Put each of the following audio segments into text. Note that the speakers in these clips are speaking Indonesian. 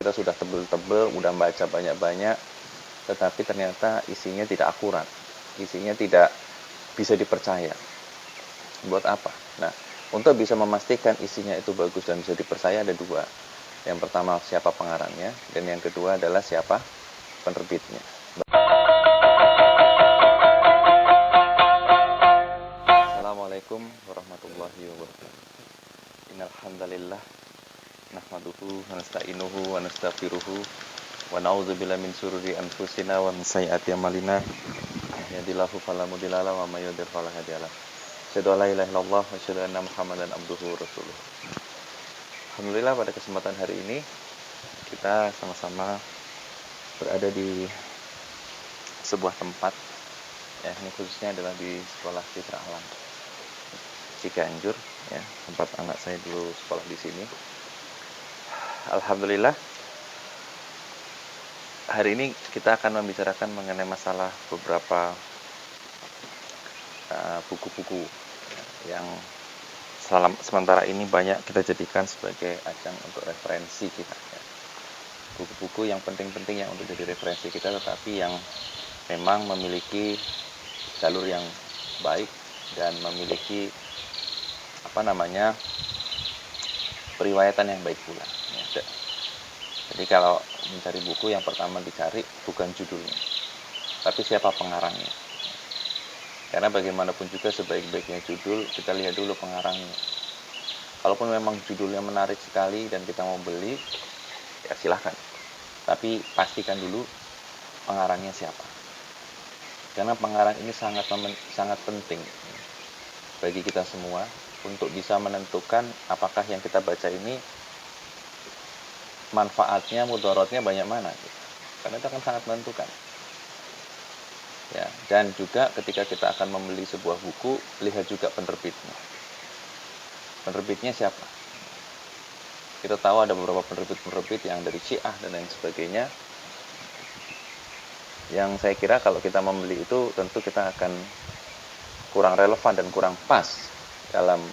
Kita sudah tebel-tebel, udah baca banyak-banyak, tetapi ternyata isinya tidak akurat, isinya tidak bisa dipercaya. Buat apa? Nah, untuk bisa memastikan isinya itu bagus dan bisa dipercaya ada dua. Yang pertama, siapa pengarangnya, dan yang kedua adalah siapa penerbitnya. Assalamualaikum warahmatullahi wabarakatuh. Innal hamdalillah nahmaduhu wa nasta'inuhu wa nastaghfiruhu wa na'udzubillahi min syururi anfusina wa min sayyiati a'malina. Yahdihillahu fala mudhilla lahu wa may yudhlil fala hadiya lahu. Asyhadu an la ilaha illallah wa asyhadu anna Muhammadan abduhu wa rasuluh. Alhamdulillah, pada kesempatan hari ini kita sama-sama berada di sebuah tempat, ya, ini khususnya adalah di Sekolah Citra Alam Ciganjur, ya, tempat anak saya dulu sekolah di sini. Alhamdulillah, hari ini kita akan membicarakan mengenai masalah beberapa buku-buku yang sementara ini banyak kita jadikan sebagai ajang untuk referensi kita, ya. Buku-buku yang penting-penting yang untuk jadi referensi kita, tetapi yang memang memiliki jalur yang baik dan memiliki periwayatan yang baik pula, ya. Jadi kalau mencari buku, yang pertama dicari bukan judulnya, tapi siapa pengarangnya. Karena bagaimanapun juga sebaik-baiknya judul, kita lihat dulu pengarangnya. Kalaupun memang judulnya menarik sekali dan kita mau beli, ya silahkan. Tapi pastikan dulu pengarangnya siapa. Karena pengarang ini sangat penting bagi kita semua untuk bisa menentukan apakah yang kita baca ini manfaatnya, mudaratnya banyak mana, gitu. Karena itu akan sangat menentukan, ya. Dan juga ketika kita akan membeli sebuah buku, lihat juga penerbitnya siapa. Kita tahu ada beberapa penerbit yang dari Syiah dan lain sebagainya, yang saya kira kalau kita membeli itu tentu kita akan kurang relevan dan kurang pas dalam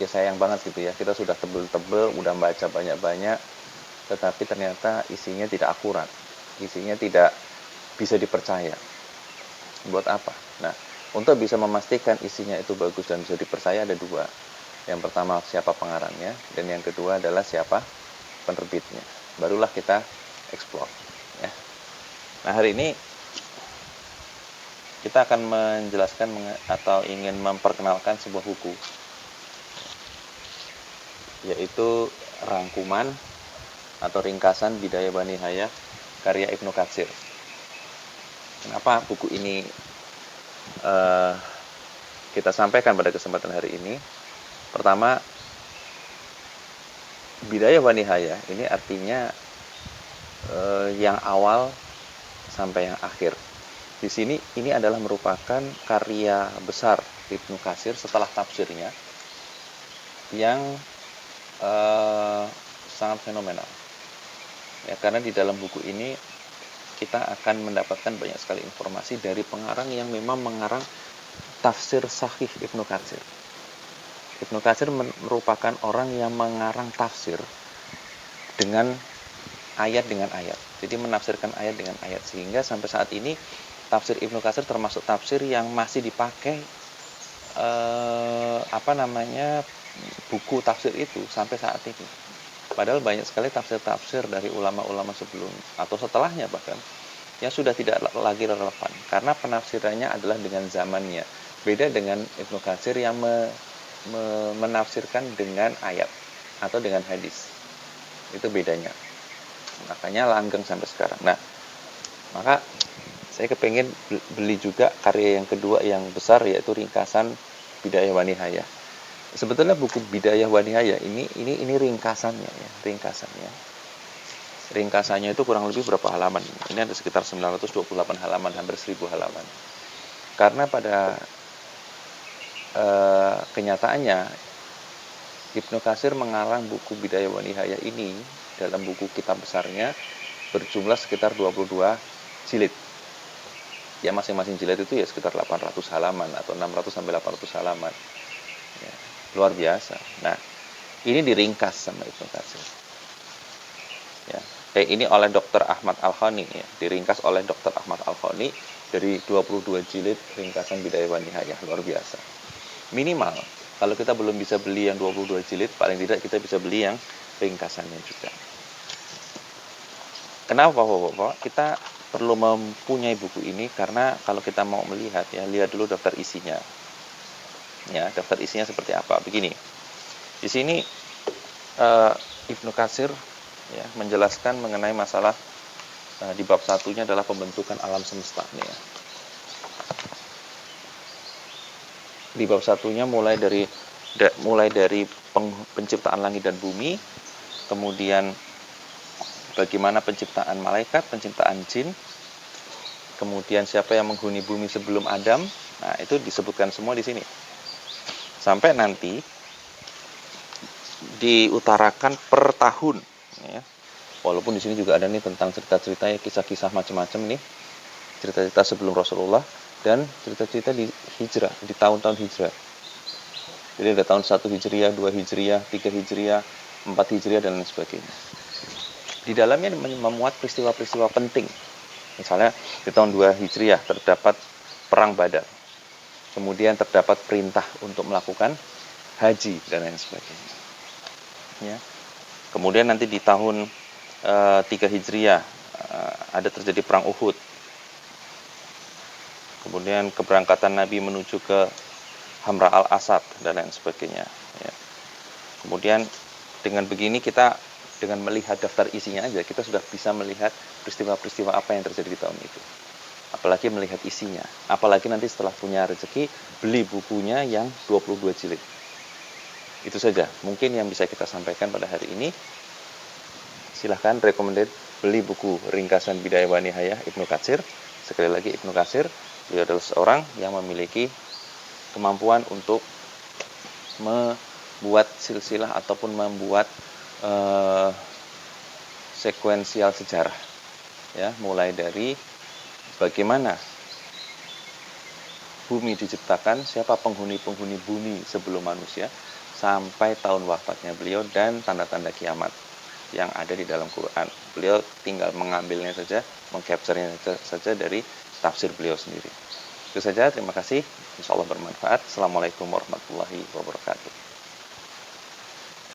ya sayang banget gitu ya, kita sudah tebel-tebel, udah baca banyak-banyak, tetapi ternyata isinya tidak akurat, isinya tidak bisa dipercaya. Buat apa? Nah, untuk bisa memastikan isinya itu bagus dan bisa dipercaya ada dua. Yang pertama, siapa pengarangnya, dan yang kedua adalah siapa penerbitnya. Barulah kita explore, ya. Nah, hari ini kita akan menjelaskan atau ingin memperkenalkan sebuah buku, yaitu rangkuman atau ringkasan Bidayah wa Nihayah karya Ibnu Katsir. Kenapa buku ini kita sampaikan pada kesempatan hari ini? Pertama, Bidayah wa Nihayah ini artinya yang awal sampai yang akhir. Di sini ini adalah merupakan karya besar Ibnu Katsir setelah tafsirnya yang sangat fenomenal, ya, karena di dalam buku ini kita akan mendapatkan banyak sekali informasi dari pengarang yang memang mengarang tafsir sahih Ibnu Katsir. Ibnu Katsir merupakan orang yang mengarang tafsir dengan ayat, jadi menafsirkan ayat dengan ayat, sehingga sampai saat ini tafsir Ibnu Katsir termasuk tafsir yang masih dipakai buku tafsir itu sampai saat ini. Padahal banyak sekali tafsir-tafsir dari ulama-ulama sebelum atau setelahnya bahkan yang sudah tidak lagi relevan karena penafsirannya adalah dengan zamannya. Beda dengan Ibnu Katsir yang menafsirkan dengan ayat atau dengan hadis. Itu bedanya. Makanya langgeng sampai sekarang. Nah, maka saya kepengen beli juga karya yang kedua yang besar, yaitu ringkasan Bidayah wa Nihayah. Sebetulnya buku Bidayah wa Nihayah ini ringkasannya, ya, ringkasannya itu kurang lebih berapa halaman? Ini ada sekitar 928 halaman, hampir 1000 halaman. Karena pada kenyataannya Ibnu Katsir mengarang buku Bidayah wa Nihayah ini dalam buku kitab besarnya berjumlah sekitar 22 jilid. Ya, masing-masing jilid itu ya sekitar 800 halaman atau 600 sampai 800 halaman. Ya, luar biasa. Nah, Ini diringkas sama Ibnu Katsir. Ya. Ini oleh Dr. Ahmad Al-Khani ya, diringkas oleh Dr. Ahmad Al-Khani dari 22 jilid ringkasan Bidayah wa Nihayah, luar biasa. Minimal kalau kita belum bisa beli yang 22 jilid, paling tidak kita bisa beli yang ringkasannya juga. Kenapa Bapak? Kita perlu mempunyai buku ini karena kalau kita mau melihat ya, lihat dulu daftar isinya. Ya, daftar isinya seperti apa? Begini. Di sini Ibnu Katsir ya, menjelaskan mengenai masalah di bab satunya adalah pembentukan alam semesta nih ya. Di bab satunya mulai dari penciptaan langit dan bumi, kemudian bagaimana penciptaan malaikat, penciptaan jin, kemudian siapa yang menghuni bumi sebelum Adam. Nah, itu disebutkan semua di sini. Sampai nanti diutarakan per tahun ya. Walaupun di sini juga ada nih tentang cerita-cerita ya, kisah-kisah macam-macam nih. Cerita-cerita sebelum Rasulullah dan cerita-cerita di hijrah, di tahun-tahun hijrah. Jadi ada tahun 1 Hijriah, 2 Hijriah, 3 Hijriah, 4 Hijriah dan lain sebagainya. Di dalamnya memuat peristiwa-peristiwa penting. Misalnya di tahun 2 Hijriah terdapat perang Badar. Kemudian terdapat perintah untuk melakukan haji dan lain sebagainya. Ya. Kemudian nanti di tahun 3 Hijriah ada terjadi perang Uhud. Kemudian keberangkatan Nabi menuju ke Hamra al-Asad dan lain sebagainya ya. Kemudian dengan begini kita dengan melihat daftar isinya aja kita sudah bisa melihat peristiwa-peristiwa apa yang terjadi di tahun itu. Apalagi melihat isinya. Apalagi nanti setelah punya rezeki beli bukunya yang 22 jilid. Itu saja mungkin yang bisa kita sampaikan pada hari ini. Silahkan recommended beli buku ringkasan Bidayah wa Nihayah Ibnu Katsir. Sekali lagi Ibnu Katsir, beliau adalah seorang yang memiliki kemampuan untuk membuat silsilah ataupun membuat sekuensial sejarah ya, mulai dari bagaimana bumi diciptakan, siapa penghuni-penghuni bumi sebelum manusia, sampai tahun wafatnya beliau dan tanda-tanda kiamat yang ada di dalam Quran. Beliau tinggal mengambilnya saja, mengcapture-nya saja dari tafsir beliau sendiri. Itu saja, terima kasih. Insya Allah bermanfaat. Assalamualaikum warahmatullahi wabarakatuh.